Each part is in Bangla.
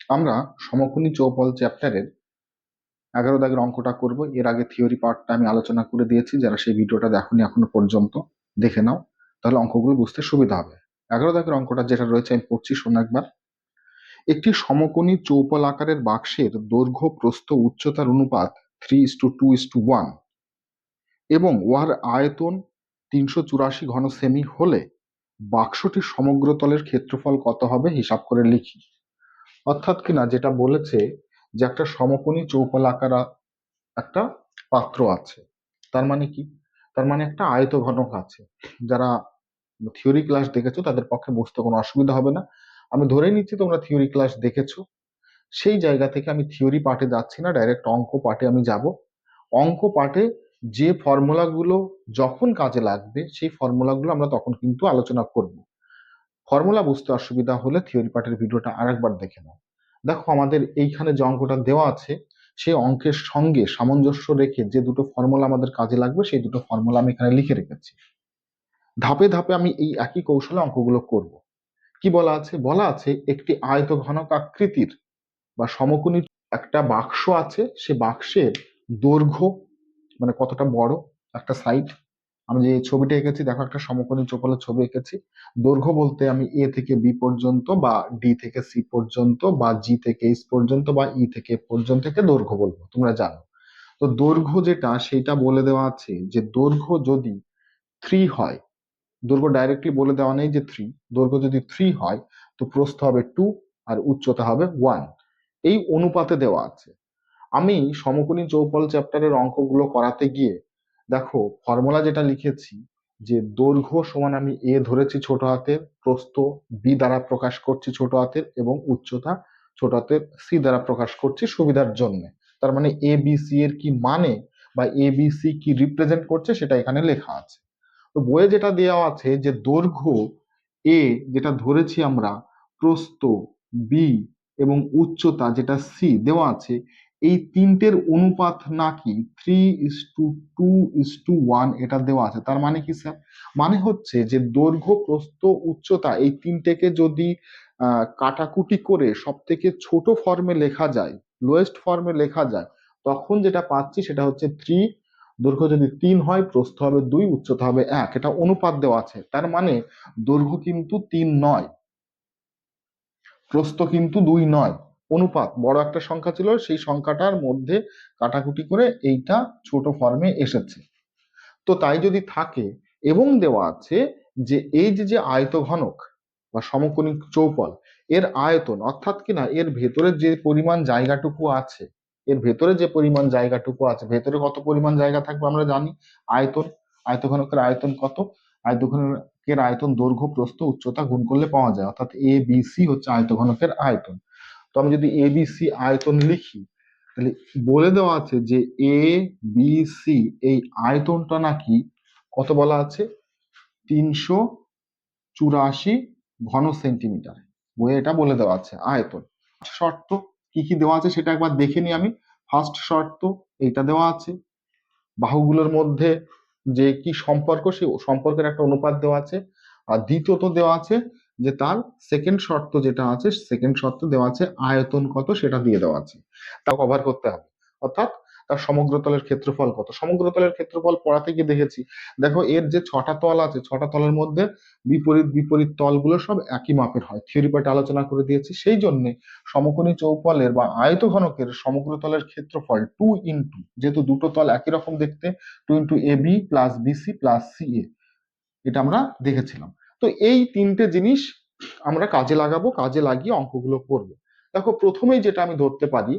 আমরা সমকোণী চৌপল চ্যাপ্টারের 11 দাগের অঙ্কটা করব। এর আগে থিওরি পার্টটা আমি আলোচনা করে দিয়েছি, যারা সেই ভিডিওটা দেখোনি এখনো পর্যন্ত দেখে নাও, তাহলে অঙ্কগুলো বুঝতে সুবিধা হবে। 11 দাগের অঙ্কটা যেটা রয়েছে আমি পড়ছি, শোনো একবার। একটি সমকোণী চৌপল আকারের বাক্সের দৈর্ঘ্য প্রস্থ উচ্চতার অনুপাত 3:2:1 এবং উহার আয়তন 384 ঘন সেমি হলে বাক্সটির সমগ্র তলের ক্ষেত্রফল কত হবে হিসাব করে লিখি। অর্থাৎ কিনা যেটা বলেছে যে একটা সমকোণী চৌপল আকার একটা পাত্র আছে, তার মানে কি, তার মানে একটা আয়তঘনক আছে। যারা থিওরি ক্লাস দেখেছো তাদের পক্ষে বুঝতে কোনো অসুবিধা হবে না। আমি ধরে নিচ্ছি তোমরা থিওরি ক্লাস দেখেছো, সেই জায়গা থেকে আমি থিওরি পার্টে যাচ্ছি না, ডাইরেক্ট অঙ্ক পার্টে আমি যাব। অঙ্ক পার্টে যে ফর্মুলাগুলো যখন কাজে লাগবে সেই ফর্মুলাগুলো আমরা তখন কিন্তু আলোচনা করব। ফর্মুলা বুঝতে অসুবিধা হলে থিওরি পার্টের ভিডিওটা আরেকবার দেখে নাও। দেখো আমাদের এইখানে যে অঙ্কটা দেওয়া আছে সেই অঙ্কের সঙ্গে সামঞ্জস্য রেখে যে দুটো ফর্মুলা আমাদের কাজে লাগবে সেই দুটো ফর্মুলা আমি এখানে লিখে রেখেছি। ধাপে ধাপে আমি এই একই কৌশলে অঙ্কগুলো করব। কি বলা আছে? বলা আছে একটি আয়তঘনক আকৃতির বা সমকোণী একটা বাক্স আছে, সে বাক্সের দৈর্ঘ্য মানে কতটা বড় একটা সাইড। আমি যে ছবিটা এঁকেছি দেখো, একটা সমকোণী চৌপলের ছবি এঁকেছি। দৈর্ঘ্য বলতে আমি এ থেকে বি পর্যন্ত বা ডি থেকে সি পর্যন্ত বা জি থেকে এইচ পর্যন্ত বা ই থেকে এফ পর্যন্ত থেকে দৈর্ঘ্য বলবো, তোমরা জানো। তো দৈর্ঘ্য যেটা সেটা বলে দেওয়া আছে যে দৈর্ঘ্য যদি 3 হয়, দৈর্ঘ্য ডাইরেক্টলি বলে দেওয়া নেই যে 3, দৈর্ঘ্য যদি 3 হয় তো প্রস্থ হবে 2 আর উচ্চতা হবে 1, এই অনুপাতে দেওয়া আছে। আমি সমকোণী চৌপল চ্যাপ্টারের অঙ্কগুলো করাতে গিয়ে দেখো ফর্মুলা যেটা লিখেছি যে দৈর্ঘ্য সমান আমি এ ধরেছি ছোট হাতের, প্রস্থ বি দ্বারা প্রকাশ করছি ছোট হাতের এবং উচ্চতা ছোট হাতের সি দ্বারা প্রকাশ করছি সুবিধার জন্য। তার মানে এ বি সি এর কি মানে বা এ বি সি কি রিপ্রেজেন্ট করছে সেটা এখানে লেখা আছে। তো বইয়ে যেটা দেওয়া আছে যে দৈর্ঘ্য এ যেটা ধরেছি আমরা, প্রস্থ বি এবং উচ্চতা যেটা সি দেওয়া আছে, এই তিনটের অনুপাত নাকি 3:2:1 এটা দেওয়া আছে। তার মানে কি স্যার? মানে হচ্ছে যে দৈর্ঘ্য প্রস্থ উচ্চতা এই তিনটেকে যদি কাটাকুটি করে সব থেকে ছোট ফর্মে লেখা যায়, লোয়েস্ট ফর্মে লেখা যায়, তখন যেটা পাচ্ছি সেটা হচ্ছে 3। দৈর্ঘ্য যদি 3 হয়, প্রস্থ হবে 2, উচ্চতা হবে 1, এটা অনুপাত দেওয়া আছে। তার মানে দৈর্ঘ্য কিন্তু 3 নয়, প্রস্থ কিন্তু 2 নয়, অনুপাত বড় একটা সংখ্যা ছিল সেই সংখ্যাটার মধ্যে কাটাকুটি করে এইটা ছোট ফর্মে এসেছে। তো তাই যদি থাকে এবং দেওয়া আছে যে এই যে যে আয়তঘনক বা সমকোণী চৌপল এর আয়তন, অর্থাৎ কিনা এর ভেতরে যে পরিমাণ জায়গাটুকু আছে, এর ভেতরে যে পরিমাণ জায়গাটুকু আছে, ভেতরে কত পরিমাণ জায়গা থাকবে আমরা জানি, আয়তন। আয়তঘনকের আয়তন কত? আয়তঘনকের আয়তন দৈর্ঘ্য প্রস্থ উচ্চতা গুণ করলে পাওয়া যায়, অর্থাৎ এ বি সি হচ্ছে আয়তঘনকের আয়তন। তো আমি যদি এ বি সি আয়তন লিখি, তাহলে বলে দেওয়া আছে যে এ বি সি এই আয়তনটা নাকি কত বলা আছে? 384 ঘন সেন্টিমিটার। বইয়ে এটা বলে দেওয়া আছে আয়তন। শর্ত কি কি দেওয়া আছে সেটা একবার দেখে নিই আমি। ফার্স্ট শর্ত এইটা দেওয়া আছে, বাহুগুলোর মধ্যে যে কি সম্পর্ক সেই সম্পর্কের একটা অনুপাত দেওয়া আছে। আর দ্বিতীয়ত দেওয়া আছে যে তার সেকেন্ড শর্ত যেটা আছে, সেকেন্ড শর্ত দেওয়া আছে আয়তন কত সেটা দিয়ে দেওয়া আছে, তা কভার করতে হবে। অর্থাৎ তার সমগ্র তলের ক্ষেত্রফল কত, সমগ্র তলের ক্ষেত্রফল পড়াতে গিয়ে দেখেছি। দেখো এর যে 6টা তল আছে, 6টা তলের মধ্যে বিপরীত বিপরীত তলগুলো সব একই মাপের হয়, থিওরি পার্টে আলোচনা করে দিয়েছি। সেই জন্য সমকোণী চৌপলের বা আয়তঘনকের সমগ্র তলের ক্ষেত্রফল 2 যেহেতু দুটো তল একই রকম দেখতে, 2 × AB plus BC plus CA, এটা আমরা দেখেছিলাম। তো এই তিনটে জিনিস আমরা কাজে লাগাবো, কাজে লাগিয়ে অঙ্কগুলো করব। দেখো প্রথমেই যেটা আমি ধরতে পারি,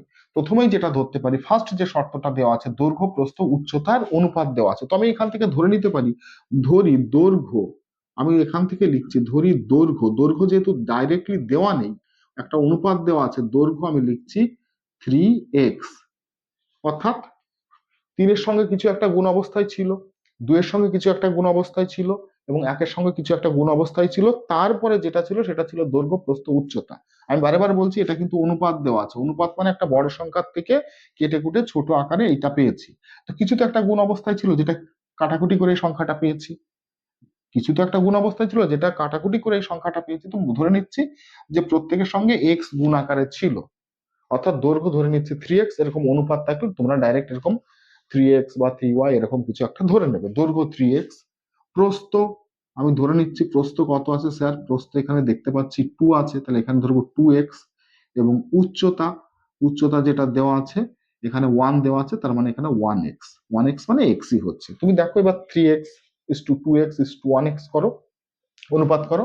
ফার্স্ট যে শর্তটা দেওয়া আছে দৈর্ঘ্য প্রস্থ উচ্চতার অনুপাত দেওয়া আছে, তো আমি এখান থেকে ধরে নিতে পারি, ধরি দৈর্ঘ্য, আমি এখান থেকে লিখছি ধরি দৈর্ঘ্য, দৈর্ঘ্য যেহেতু ডাইরেক্টলি দেওয়া নেই, একটা অনুপাত দেওয়া আছে, দৈর্ঘ্য আমি লিখছি 3x। অর্থাৎ 3-এর সঙ্গে কিছু একটা গুণ অবস্থায় ছিল, 2-এর সঙ্গে কিছু একটা গুণ অবস্থায় ছিল এবং 1-এর সঙ্গে কিছু একটা গুণ অবস্থায় ছিল, তারপরে যেটা ছিল সেটা ছিল দৈর্ঘ্য প্রস্থ উচ্চতা। আমি বারে বারে বলছি এটা কিন্তু অনুপাত দেওয়া আছে, অনুপাত মানে একটা বড় সংখ্যার থেকে কেটে কুটে ছোট আকারে এইটা পেয়েছি। তো কিছু তো একটা গুণ অবস্থায় ছিল যেটা কাটাকুটি করে এই সংখ্যাটা পেয়েছি, কিছু তো একটা গুণ অবস্থায় ছিল যেটা কাটাকুটি করে এই সংখ্যাটা পেয়েছি। তো ধরে নিচ্ছি যে প্রত্যেকের সঙ্গে এক্স গুণ আকারে ছিল। অর্থাৎ দৈর্ঘ্য ধরে নিচ্ছি 3x, এরকম অনুপাত থাকলে তোমরা ডাইরেক্ট এরকম 3x বা 3y এরকম কিছু একটা ধরে নেবে। দৈর্ঘ্য 3x, প্রস্থ আমি ধরে নিচ্ছি প্রস্থ কত আছে স্যার, প্রস্থ এখানে দেখতে পাচ্ছি 2 আছে, তাহলে এখানে ধরবো 2x, এবং উচ্চতা, উচ্চতা যেটা দেওয়া আছে এখানে 1 দেওয়া আছে, তার মানে এখানে 1x, 1x মানে xই হচ্ছে। তুমি দেখো এবার 3x is to 2x is to 1x করো, অনুপাত করো,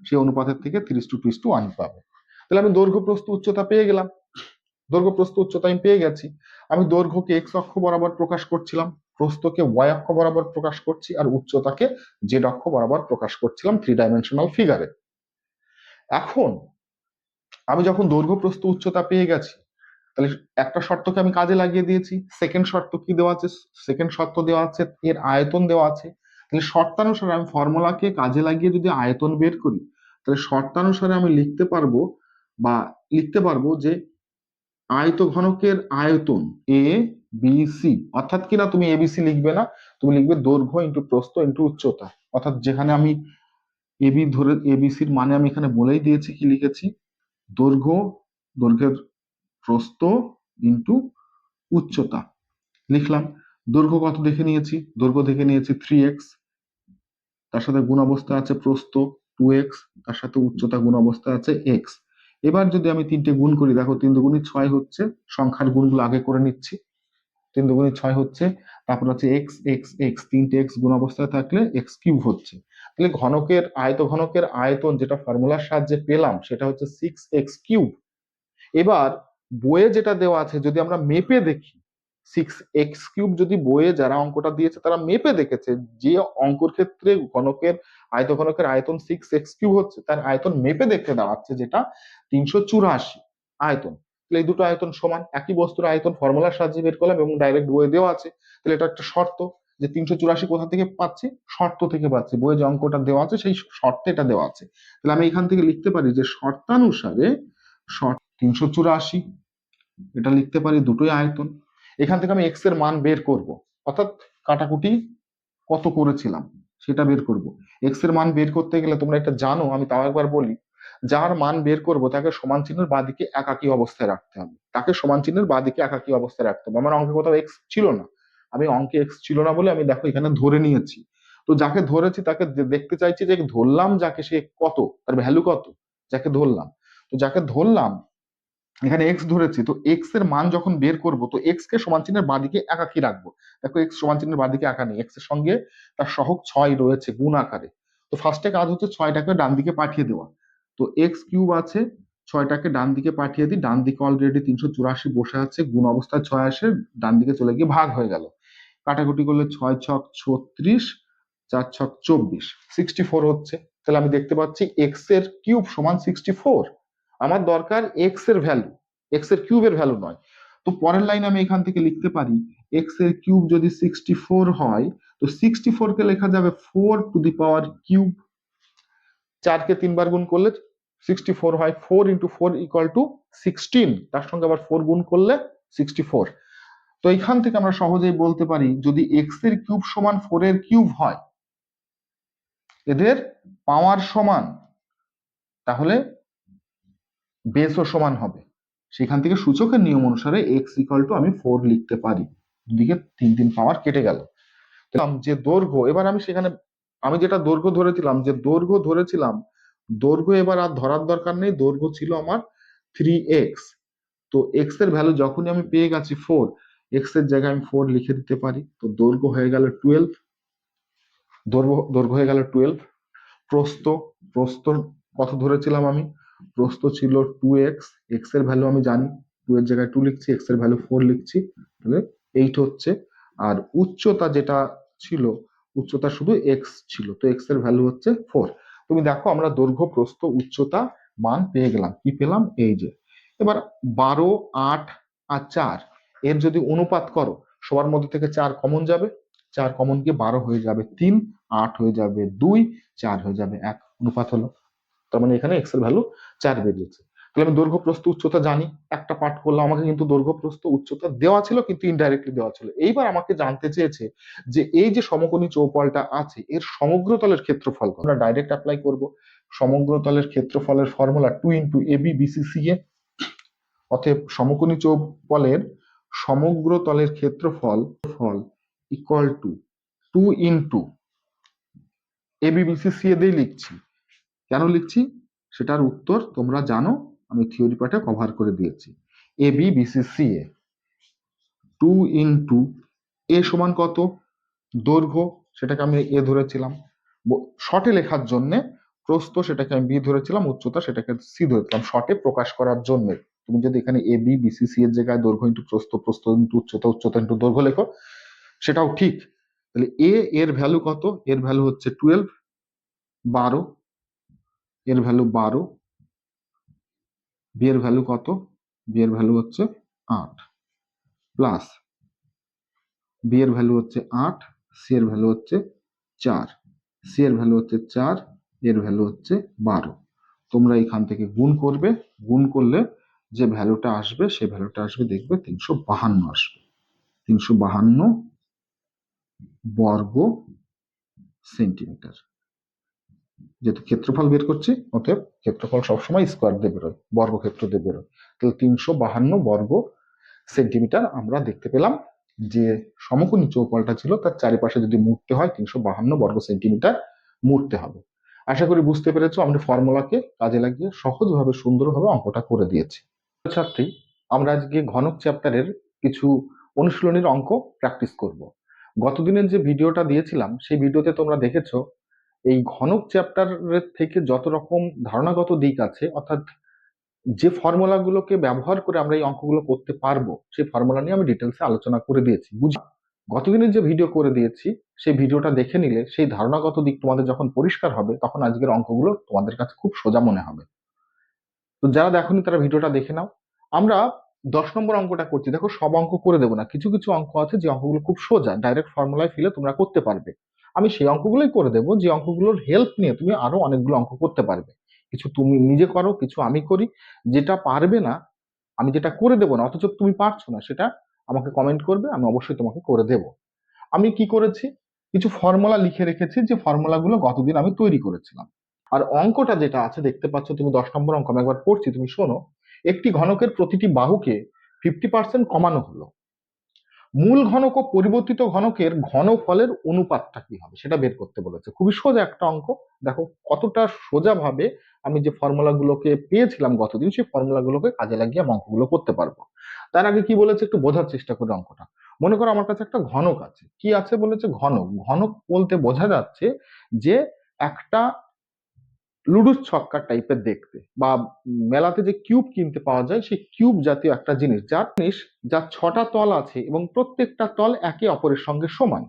সেই অনুপাতের থেকে 3:2:1 পাবে। তাহলে আমি দৈর্ঘ্য প্রস্থ উচ্চতা পেয়ে গেলাম। দৈর্ঘ্য প্রস্থ উচ্চতা আমি পেয়ে গেছি। আমি দৈর্ঘ্যকে এক্স অক্ষ বরাবর প্রকাশ করছিলাম, প্রস্থকে ওয়াই অক্ষ বরাবর প্রকাশ করছি, আর উচ্চতাকে জেড অক্ষ বরাবর প্রকাশ করছিলাম 3 ডাইমেনশনাল ফিগারে। এখন আমি যখন দৈর্ঘ্য প্রস্থ উচ্চতা পেয়ে গেছি, তাহলে একটা শর্তকে আমি কাজে লাগিয়ে দিয়েছি। সেকেন্ড শর্ত কি দেওয়া আছে? সেকেন্ড শর্ত দেওয়া আছে এর আয়তন দেওয়া আছে। তাহলে শর্তানুসারে আমি ফর্মুলাকে কাজে লাগিয়ে যদি আয়তন বের করি, তাহলে শর্তানুসারে আমি লিখতে পারবো যে আয়তঘনকের আয়তন এ বি সি, অর্থাৎ কিনা তুমি এবিসি লিখবে না, তুমি লিখবে দৈর্ঘ্য ইন্টু প্রস্থ ইন্টু উচ্চতা। অর্থাৎ যেখানে আমি এবিসির মানে আমি এখানে বলেই দিয়েছি, কি লিখেছি, দৈর্ঘ্য, দৈর্ঘ্যের প্রস্থ ইন্টু উচ্চতা লিখলাম। দৈর্ঘ্য কত দেখে নিয়েছি, দৈর্ঘ্য দেখে নিয়েছি 3x, তার সাথে গুণ অবস্থায় আছে প্রস্থ 2x, তার সাথে উচ্চতা গুণ অবস্থায় আছে x। এবার যদি আমি তিনটে গুণ করি, দেখো 3 দুগুণী 6 হচ্ছে, সংখ্যার গুণগুলো আগে করে নিচ্ছি। 3 দুগুণী 6 হচ্ছে, তারপর হচ্ছে এক্স এক্স এক্স, তিনটে এক্স গুণ অবস্থায় থাকলে এক্স কিউব হচ্ছে। তাহলে ঘনকের আয়তঘনকের আয়তন যেটা ফর্মুলার সাহায্যে পেলাম সেটা হচ্ছে 6x কিউব। এবার বইয়ে যেটা দেওয়া আছে যদি আমরা মেপে দেখি, 6x কিউব যদি বইয়ে যারা অঙ্কটা দিয়েছে তারা মেপে দেখেছে, যে অঙ্কর ক্ষেত্রে ঘনকের আয়তঘনকের আয়তন 6x কিউব হচ্ছে, তার আয়তন মেপে দেখতে দেওয়া আছে যেটা 384 আয়তন। তাহলে এই দুটো আয়তন সমান, একই বস্তুর আয়তন ফর্মুলার সাহায্যে বের করলাম এবং ডাইরেক্ট বইয়ে দেওয়া আছে। তাহলে এটা একটা শর্ত যে 384 কোথা থেকে পাচ্ছি, শর্ত থেকে পাচ্ছি, বইয়ে যে অঙ্কটা দেওয়া আছে সেই শর্তে এটা দেওয়া আছে। তাহলে আমি এখান থেকে লিখতে পারি যে শর্তানুসারে 384, এটা লিখতে পারি দুটোই আয়তন। এখান থেকে আমি এক্স এর মান বের করব, অর্থাৎ কাটাকুটি কত করেছিলাম সেটা বের করব। এক্স এর মান বের করতে গেলে তোমরা এটা জানো, আমি তাও একবার বলি, যার মান বের করব তাকে সমান চিহ্নের বাঁদিকে একাকী অবস্থায় রাখতে হবে, তাকে সমান চিহ্নের বাঁদিকে একাকী অবস্থায় রাখতে হবে। আমার অঙ্কে কোথাও এক্স ছিল না, আমি অঙ্কে এক্স ছিল না বলে আমি দেখো এখানে ধরে নিয়েছি। তো যাকে ধরেছি তাকে দেখতে চাইছি যে ধরলাম যাকে, সে কত, তার ভ্যালু কত, যাকে ধরলাম। তো যাকে ধরলাম এখানে এক্স ধরেছি, তো এক্স এর মান যখন বের করব তো এক্স কে সমান চিহ্নের বাঁদিকে একাকি রাখবো। দেখো এক্স সমান চিহ্নের বাঁদিকে একা নেই, এক্স এর সঙ্গে তার সহগ 6 রয়েছে গুণ আকারে। তো ফার্স্টে কাজ হচ্ছে 6টাকে ডান দিকে পাঠিয়ে দেওয়া। তো এক্স কিউব আছে, 6টাকে ডান দিকে পাঠিয়ে দিই, ডান দিকে অলরেডি 384 বসে আছে, গুণ অবস্থায় 6 আসে, ডান দিকে চলে গিয়ে ভাগ হয়ে গেল। কাটাকুটি করলে 6 ছক 36, 4 ছক 24, 64 হচ্ছে। তাহলে আমি দেখতে পাচ্ছি এক্স এর কিউব সমান 64। আমার দরকার এক্স এর ভ্যালু, এক্স এর কিউবের ভ্যালু নয়। তো পরের লাইনে আমি এখান থেকে লিখতে পারি এক্স এর কিউব যদি 64 হয়, তো 64 কে লেখা যাবে 4 টু দি পাওয়ার কিউব। 4 কে 3 বার গুণ করলে 64 হয়, 4 × 4 = 16, তার সঙ্গে আবার 4 গুণ করলে 64। তো এখান থেকে আমরা সহজেই বলতে পারি যদি এক্স এর কিউব সমান 4 এর কিউব হয়, এদের পাওয়ার সমান, তাহলে বেসও সমান হবে। সেখান থেকে সূচকের নিয়ম অনুসারে এক্স ইকুয়াল টু আমি 4 লিখতে পারি, দুদিকে 3 পাওয়ার কেটে গেল। যে দৈর্ঘ্য, এবার আমি সেখানে আমি যেটা দৈর্ঘ্য ধরেছিলাম, যে দৈর্ঘ্য ধরেছিলাম, দৈর্ঘ্য এবার আর ধরার দরকার নেই, দৈর্ঘ্য ছিল আমার 3x। তো এক্স এর ভ্যালু যখনই আমি পেয়ে গেছি 4, এক্স এর জায়গায় আমি 4 লিখে দিতে পারি। তো দৈর্ঘ্য হয়ে গেল 12, দৈর্ঘ্য হয়ে গেল 12। প্রস্থ, প্রস্থ কত ধরেছিলাম আমি, প্রস্থ ছিল 2x, এক্স এর ভ্যালু আমি জানি, 2 এর জায়গায় 2 লিখছি, এক্স এর ভ্যালু 4 লিখছি, তাহলে 8 হচ্ছে। আর উচ্চতা যেটা ছিল, উচ্চতা শুধু এক্স ছিল, তো এক্স এর ভ্যালু হচ্ছে 4। তুমি দেখো আমরা দৈর্ঘ্য প্রস্থ উচ্চতা মান পেয়ে গেলাম, কি পেলাম, এই যে। এবার 12, 8 আর 4 এর যদি অনুপাত করো, সবার মধ্যে থেকে 4 কমন যাবে, 4 কমন গিয়ে 12 হয়ে যাবে 3, 8 হয়ে যাবে 2, 4 হয়ে যাবে 1, অনুপাত হলো। তার মানে এখানে এক্স এর ভ্যালু 4 বেরিয়েছে। তাহলে আমি দৈর্ঘ্য প্রস্থ উচ্চতা জানি, একটা পার্ট করলাম, আমাকে কিন্তু দৈর্ঘ্য প্রস্থ উচ্চতা দেওয়া ছিল কিন্তু ইনডাইরেক্টলি দেওয়া ছিল। এইবার আমাকে জানতে চেয়েছে যে এই যে সমকোণী চৌপালটা আছে এর সমগ্রতলের ক্ষেত্রফল কত। আমরা ডাইরেক্ট অ্যাপ্লাই করব সমগ্রতলের ক্ষেত্রফলের ফর্মুলা 2 × AB BC CA। অতএব সমকোণী চৌবলের সমগ্র তলের ক্ষেত্রফল ইকুয়াল টু 2 ABBCCA দিয়ে লিখছি। কেন লিখছি সেটার উত্তর তোমরা জানো, আমি থিওরি পার্টে কভার করে দিয়েছি। ABBCCA 2 A সমান কত, দৈর্ঘ্য সেটাকে আমি এ ধরেছিলাম, শর্টে লেখার জন্য প্রস্থ সেটাকে আমি বি ধরেছিলাম, উচ্চতা সেটাকে সি ধরেছিলাম শর্টে প্রকাশ করার জন্য। তুমি যদি এখানে ABBCC এর জায়গায় দৈর্ঘ্য ইন্টু প্রস্থ, প্রস্থ ইন্টু উচ্চতা, উচ্চতা ইন্টু দৈর্ঘ্য লেখো, সেটাও ঠিক। তাহলে এর ভ্যালু কত, এর ভ্যালু হচ্ছে 12, এর ভ্যালু 12, বি এর ভ্যালু কত, বি এর ভ্যালু হচ্ছে 8, প্লাস বি এর ভ্যালু হচ্ছে 8, সি এর ভ্যালু হচ্ছে 4, সি এর ভ্যালু হচ্ছে 4, এর ভ্যালু হচ্ছে 12। তোমরা এখান থেকে গুণ করবে, গুণ করলে যে ভ্যালুটা আসবে সে ভ্যালুটা আসবে দেখবে 352 আসবে, 352 বর্গ সেন্টিমিটার। যেহেতু ক্ষেত্রফল বের করছি অতএব ক্ষেত্রফল সবসময় স্কোয়ার দিয়ে বেরোয়, বর্গক্ষেত্র দিয়ে বেরোয়। তাহলে 352 বর্গ সেন্টিমিটার আমরা দেখতে পেলাম যে সমকোণী চৌপালটা ছিল তার চারিপাশে যদি মুড়তে হয় 352 বর্গ সেন্টিমিটার মুড়তে হবে। আশা করি বুঝতে পেরেছো। আমরা ফর্মুলাকে কাজে লাগিয়ে সহজভাবে সুন্দরভাবে অঙ্কটা করে দিয়েছি। ছাত্রী, আমরা আজকে ঘনক চ্যাপ্টারের কিছু অনুশীলনীর অঙ্ক প্র্যাকটিস করব। গতদিনের যে ভিডিওটা দিয়েছিলাম সেই ভিডিওতে তোমরা দেখেছো এই ঘনক চ্যাপ্টারের থেকে যত রকম ধারণাগত দিক আছে, অর্থাৎ যে ফর্মুলাগুলোকে ব্যবহার করে আমরা এই অঙ্কগুলো করতে পারবো সেই ফর্মুলা নিয়ে আমি ডিটেলসে আলোচনা করে দিয়েছি। গতদিনের যে ভিডিও করে দিয়েছি সেই ভিডিওটা দেখে নিলে সেই ধারণাগত দিক তোমাদের যখন পরিষ্কার হবে তখন আজকের অঙ্কগুলো তোমাদের কাছে খুব সোজা মনে হবে। তো যারা দেখোনি তারা ভিডিওটা দেখে নাও। আমরা 10 নম্বর অঙ্কটা করছি। দেখো, সব অঙ্ক করে দেবো না, কিছু কিছু অঙ্ক আছে যে অঙ্কগুলো খুব সোজা, ডাইরেক্ট ফর্মুলায় ফেলে তোমরা করতে পারবে। আমি সেই অঙ্কগুলোই করে দেবো যে অঙ্কগুলোর হেল্প নিয়ে তুমি আরো অনেকগুলো অঙ্ক করতে পারবে। কিছু তুমি নিজে করো, কিছু আমি করি। যেটা পারবে না, আমি যেটা করে দেবো না অথচ তুমি পারছো না, সেটা আমাকে কমেন্ট করবে, আমি অবশ্যই তোমাকে করে দেব। আমি কি করেছি, কিছু ফর্মুলা লিখে রেখেছি যে ফর্মুলাগুলো গতদিন আমি তৈরি করেছিলাম। আর অঙ্কটা যেটা আছে দেখতে পাচ্ছ তুমি, 10 নম্বর অঙ্ক আমি একবার পড়ছি, তুমি শোনো। একটি ঘনকের প্রতিটি বাহুকে 50% কমানো হলো। মূল ঘনক ও পরিবর্তিত ঘনকের ঘনফলের অনুপাতটা কি হবে সেটা বের করতে বলেছে। খুবই সোজা একটা অঙ্ক। দেখো কতটা সোজা ভাবে আমি যে ফর্মুলাগুলোকে পেয়েছিলাম গতদিন সেই ফর্মুলাগুলোকে কাজে লাগিয়ে আমি অঙ্কগুলো করতে পারবো। তার আগে কি বলেছে একটু বোঝার চেষ্টা করে অঙ্কটা। মনে করো আমার কাছে একটা ঘনক আছে। কি আছে বলেছে, ঘনক। ঘনক বলতে বোঝা যাচ্ছে যে একটা লুডুস ছক্কা টাইপের দেখতে, বা মেলাতে যে কিউব কিনতে পাওয়া যায় সেই কিউব জাতীয় একটা জিনিস, যার 6টা তল আছে এবং প্রত্যেকটা তল একে অপরের সঙ্গে সমান।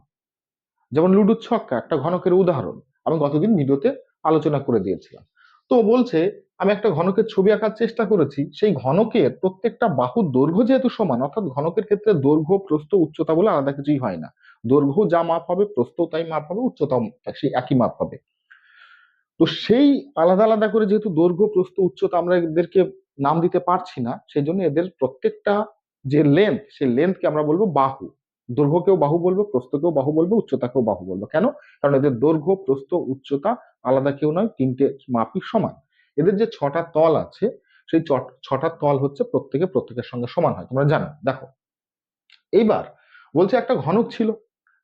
যেমন লুডুস ছক্কা একটা ঘনকের উদাহরণ, আমি গতদিন ভিডিওতে আলোচনা করে দিয়েছিলাম। তো বলছে আমি একটা ঘনকের ছবি আঁকার চেষ্টা করেছি, সেই ঘনকের প্রত্যেকটা বাহুর দৈর্ঘ্য যেহেতু সমান, অর্থাৎ ঘনকের ক্ষেত্রে দৈর্ঘ্য প্রস্থ উচ্চতা বলে আলাদা কিছুই হয় না। দৈর্ঘ্য যা মাপ হবে প্রস্থ তাই মাপ হবে, উচ্চতাও সেই একই মাপ হবে। তো সেই আলাদা আলাদা করে যেহেতু দৈর্ঘ্য প্রস্থ উচ্চতা আমরা এদেরকে নাম দিতে পারছি না, সেই জন্য এদের প্রত্যেকটা যে লেন্থ, সেই লেন্থকে আমরা বলবো বাহু। দৈর্ঘ্যকেও বাহু বলবো, প্রস্থকেও বাহু বলবো, উচ্চতাকেও বাহু বলবো। কেন? কারণ এদের দৈর্ঘ্য প্রস্থ উচ্চতা আলাদা কেউ নয়, তিনটে মাপই সমান। এদের যে 6টা তল আছে সেই 6টা তল হচ্ছে প্রত্যেকের সঙ্গে সমান হয়, তোমরা জানো। দেখো এইবার বলছে একটা ঘনক ছিল,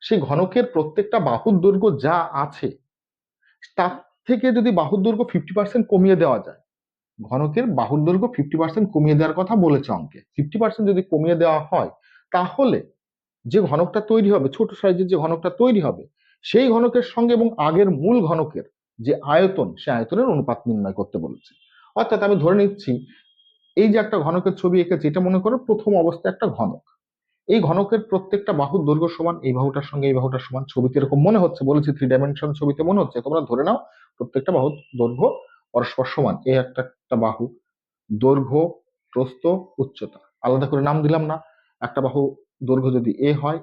সেই ঘনকের প্রত্যেকটা বাহুর দৈর্ঘ্য যা আছে তার থেকে যদি বাহুর দৈর্ঘ্য 50% কমিয়ে দেওয়া যায়, ঘনকের বাহুর দৈর্ঘ্য 50% কমিয়ে দেওয়ার কথা বলেছে অঙ্কে। 50% যদি কমিয়ে দেওয়া হয় তাহলে যে ঘনকটা তৈরি হবে, ছোট সাইজের যে ঘনকটা তৈরি হবে, সেই ঘনকের সঙ্গে এবং আগের মূল ঘনকের যে আয়তন, সে আয়তনের অনুপাত নির্ণয় করতে বলেছে। অর্থাৎ আমি ধরে নিচ্ছি এই যে একটা ঘনকের ছবি এঁকেছি, এটা মনে করো প্রথম অবস্থায় একটা ঘনক। এই ঘনকের প্রত্যেকটা বাহুর দৈর্ঘ্য সমান, এই বাহুটার সঙ্গে এই বাহুটার সমান। ছবিতে এরকম মনে হচ্ছে, বলেছি 3 ডাইমেনশন ছবিতে মনে হচ্ছে। তোমরা ধরে নাও প্রত্যেকটা বাহুর দৈর্ঘ্য পরস্পর সমান। এই একটা বাহু, দৈর্ঘ্য প্রস্থ উচ্চতা আলাদা করে নাম দিলাম না। একটা বাহু দৈর্ঘ্য যদি এ হয়,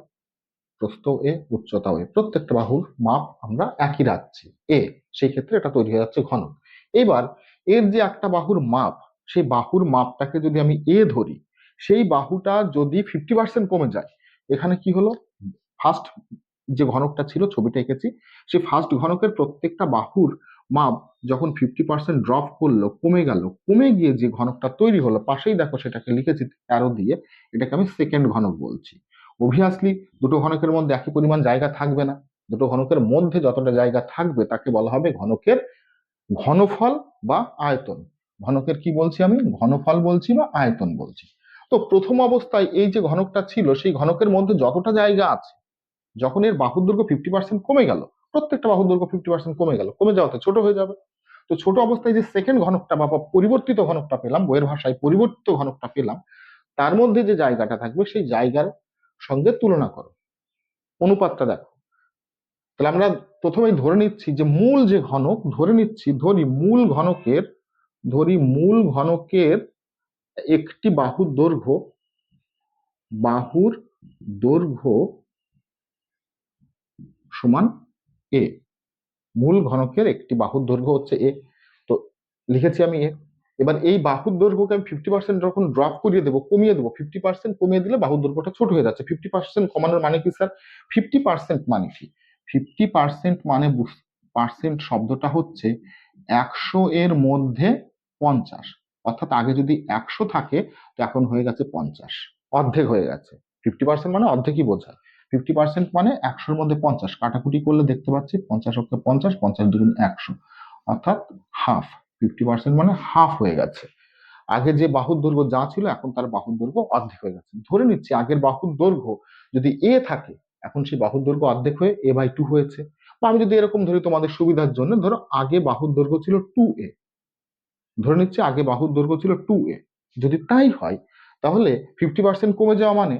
প্রস্থ এ, উচ্চতাও এ, প্রত্যেকটা বাহুর মাপ আমরা একই রাখছি এ, সেই ক্ষেত্রে এটা তৈরি হয়ে যাচ্ছে ঘনক। এবার এর যে একটা বাহুর মাপ, সেই বাহুর মাপটাকে যদি আমি এ ধরি, সেই বাহুটা যদি 50% কমে যায়, এখানে কি হলো, ফার্স্ট যে ঘনকটা ছিল ছবিটা এঁকেছি, সেই ফার্স্ট ঘনকের প্রত্যেকটা বাহুর মাপ যখন 50% ড্রপ করলো, কমে গেল, কমে গিয়ে যে ঘনকটা তৈরি হলো, পাশেই দেখো সেটাকে লিখেছি অ্যারো দিয়ে, এটাকে আমি সেকেন্ড ঘনক বলছি। অবভিয়াসলি দুটো ঘনকের মধ্যে একই পরিমাণ জায়গা থাকবে না, দুটো ঘনকের মধ্যে যতটা জায়গা থাকবে তাকে বলা হবে ঘনকের ঘনফল বা আয়তন। ঘনকের কি বলছি আমি? ঘনফল বলছি বা আয়তন বলছি। তো প্রথম অবস্থায় এই যে ঘনকটা ছিল, সেই ঘনকের মধ্যে যতটা জায়গা আছে, যখন এর বাহুর দৈর্ঘ্য 50% কমে গেল, প্রত্যেকটা বাহুর দৈর্ঘ্য 50% কমে গেল, কমে যাওয়াতে ছোট হয়ে যাবে। তো ছোট অবস্থায় যে সেকেন্ড ঘনকটা বা পরিবর্তিত ঘনকটা পেলাম, বইয়ের ভাষায় পরিবর্তিত ঘনকটা পেলাম, তার মধ্যে যে জায়গাটা থাকবে সেই জায়গার সঙ্গে তুলনা করো, অনুপাতটা দেখো। তাহলে আমরা প্রথমেই ধরে নিচ্ছি যে মূল যে ঘনক, ধরি মূল ঘনকের একটি বাহুর দৈর্ঘ্য সমান এ। মূল ঘনকের একটি বাহুর দৈর্ঘ্য হচ্ছে এ, তো লিখেছি আমি এ। এবার এই বাহুর দৈর্ঘ্যকে আমি 50% যখন ড্রপ করিয়ে দেবো, কমিয়ে দেবো, 50% কমিয়ে দিলে বাহুর দৈর্ঘ্যটা ছোট হয়ে যাচ্ছে। 50% কমানোর মানে কি স্যার? 50% মানে কি? 50% মানে পার্সেন্ট শব্দটা হচ্ছে 100 এর মধ্যে 50, অর্থাৎ আগে যদি 100 থাকে তো এখন হয়ে গেছে 50, অর্ধেক হয়ে গেছে। 50% মানে অর্ধেকই বোঝায়। 50% মানে 100-র মধ্যে 50, কাটাকুটি করলে দেখতে পাচ্ছি 50 অক্ষে 50, 50 দুগুণ 100, অর্থাৎ হাফ। 50% মানে হাফ হয়ে গেছে। আগে যে বাহুর দৈর্ঘ্য যা ছিল, এখন তার বাহুর দৈর্ঘ্য অর্ধেক হয়ে গেছে। ধরে নিচ্ছি আগের বাহুর দৈর্ঘ্য যদি এ থাকে, এখন সেই বাহুর দৈর্ঘ্য অর্ধেক হয়ে a/2 হয়েছে। বা আমি যদি এরকম ধরি তোমাদের সুবিধার জন্য, ধরো আগে বাহুর দৈর্ঘ্য ছিল 2a, ধরে নিচ্ছি আগে বাহুর দৈর্ঘ্য ছিল 2a। যদি তাই হয় তাহলে 50% কমে যাওয়া মানে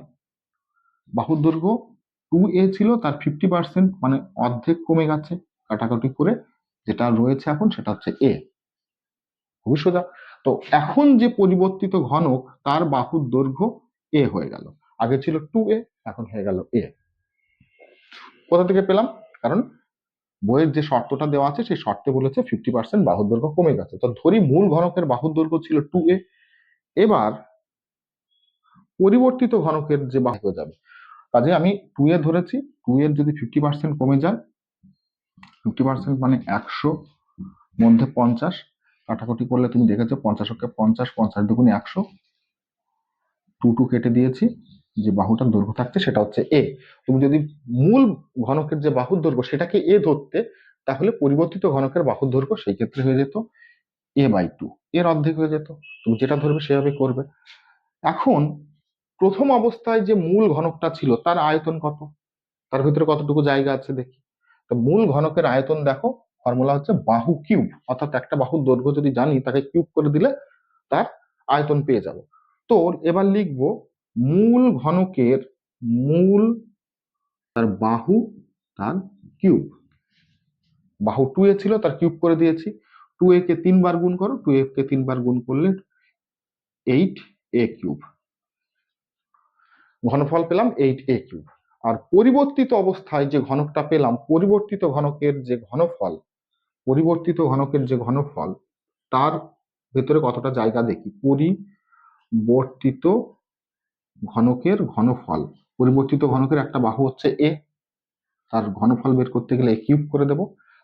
বাহুর দৈর্ঘ্য 2a ছিল, তার 50% মানে অর্ধেক কমে গেছে। কাটাকাটি করে যেটা রয়েছে এখন সেটা হচ্ছে a। খুবই সোজা। তো এখন যে পরিবর্তিত ঘনক, তার বাহুর দৈর্ঘ্য a হয়ে গেল। আগে ছিল 2a, এখন হয়ে গেল a। কোথা থেকে পেলাম? কারণ বইয়ের যে শর্তটা দেওয়া আছে সেই শর্তে বলেছে 50% বাহুর দৈর্ঘ্য কমে গেছে। তো ধরি মূল ঘনকের বাহুর দৈর্ঘ্য ছিল 2a। এবার পরিবর্তিত ঘনকের যে বাহু হয়ে যাবে, কাজে আমি 2a ধরেছি, 2 এর যদি 50% কমে যায়, 50% মানে 100 মধ্যে 50, কাটাকুটি করলে তুমি দেখেছো 50 অক্ষে 50, 50 দুগুণে 100, 2 কেটে দিয়েছি, যে বাহুটার দৈর্ঘ্য থাকছে সেটা হচ্ছে এ। তুমি যদি মূল ঘনকের যে বাহুর দৈর্ঘ্য সেটাকে এ ধরতে, তাহলে পরিবর্তিত ঘনকের বাহুর দৈর্ঘ্য সেই ক্ষেত্রে হয়ে যেত a/2, এর অর্ধেক হয়ে যেত। তুমি যেটা ধরবে সেভাবে করবে। এখন প্রথম অবস্থায় যে মূল ঘনকটা ছিল তার আয়তন কত, তার ভিতরে কতটুকু জায়গা আছে দেখি। তো মূল ঘনকের আয়তন দেখো, ফর্মুলা হচ্ছে বাহু কিউব, অর্থাৎ একটা বাহুর দৈর্ঘ্য যদি জানি তাকে কিউব করে দিলে তার আয়তন পেয়ে যাব। তো এবার লিখবো মূল ঘনকের তার বাহু তার কিউব। বাহু 2a ছিল, তার কিউব করে দিয়েছি। 2a কে 3 বার গুণ করো, 2a কে 3 বার গুণ করলে 8a কিউব। ঘনফল পেলাম 8a কিউব। আর পরিবর্তিত অবস্থায় যে ঘনকটা পেলাম, পরিবর্তিত ঘনকের যে ঘনফল, তার ভেতরে কতটা জায়গা দেখি। পরিবর্তিত ঘনকের একটা বাহু হচ্ছে এ, তার ঘনফল বের করতে গেলে কিউব করে দেব।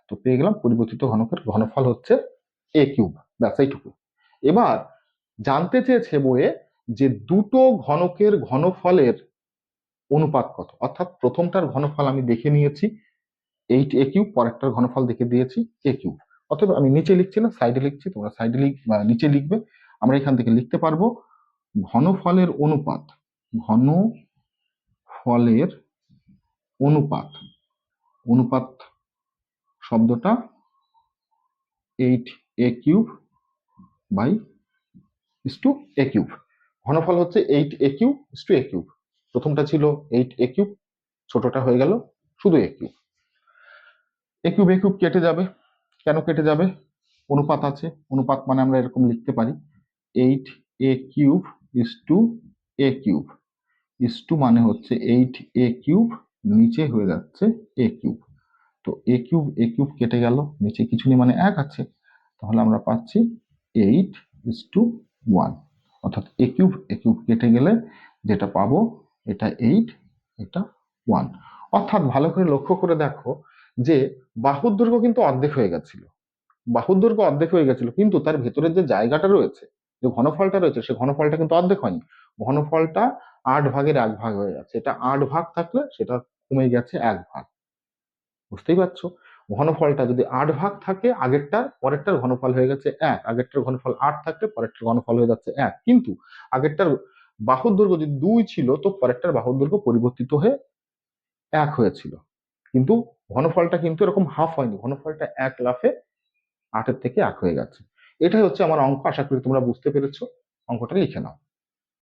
তো পেয়ে গেলাম পরিবর্তিত ঘনকের ঘনফল হচ্ছে a কিউব। ব্যাস এইটুকু। এবার জানতে চেয়েছে বইয়ে যে দুটো ঘনকের ঘনফলের অনুপাত কত, অর্থাৎ প্রথমটার ঘনফল আমি দেখে নিয়েছি 8a কিউব, পরেরটার ঘনফল দেখে দিয়েছি a কিউব। অথবা আমি নিচে লিখছি না, সাইডে লিখছি, তোমরা সাইডে নিচে লিখবে। আমরা এখান থেকে লিখতে পারবো ঘনফলের অনুপাত, ঘনফলের অনুপাত, অনুপাত শব্দটা 8a কিউব/a কিউব। ঘনফল হচ্ছে 8a কিউব/a কিউব। প্রথমটা ছিল 8a কিউব, ছোটটা হয়ে গেল শুধু a কিউব। a কিউব কেটে যাবে। কেন কেটে যাবে? অনুপাত আছে, অনুপাত মানে আমরা এরকম লিখতে পারি 8a কিউব/a কিউব, মানে হচ্ছে 8a কিউব, নিচে হয়ে যাচ্ছে a কিউব। তো a কিউব কেটে গেল, নিচে কিছু নেই মানে 1 আছে, তাহলে আমরা পাচ্ছি 8:1, অর্থাৎ a কিউব কেটে গেলে যেটা পাবো এটা 8, এটা 1। অর্থাৎ ভালো করে লক্ষ্য করে দেখো যে বাহুর দৈর্ঘ্য কিন্তু অর্ধেক হয়ে গেছিল, বাহুর দৈর্ঘ্য অর্ধেক হয়ে গেছিল, কিন্তু তার ভেতরের যে জায়গাটা রয়েছে, যে ঘনফলটা রয়েছে, সে ঘনফলটা কিন্তু অর্ধেক হয়নি। ঘনফলটা 8 ভাগের 1 ভাগ হয়ে গেছে। এটা 8 ভাগ থাকলে সেটা কমে গেছে 1 ভাগ। বুঝতেই পারছো? ঘনফলটা যদি 8 ভাগ থাকে, আগেরটার পরেরটার ঘনফল হয়ে গেছে 1, আগেরটার ঘনফল 8 থাকলে পরেরটার ঘনফল হয়ে যাচ্ছে 1। কিন্তু আগেরটার বাহুর দৈর্ঘ্য যদি 2 ছিল, তো পরেরটার বাহুর দৈর্ঘ্য পরিবর্তিত হয়ে 1 হয়েছিল। কিন্তু ঘনফলটা কিন্তু এরকম হাফ হয়নি, ঘনফলটা 1 লাফে 8-এর থেকে 1 হয়ে গেছে। এটাই হচ্ছে আমার অঙ্ক। আশা করি তোমরা বুঝতে পেরেছো। অঙ্কটা লিখে নাও।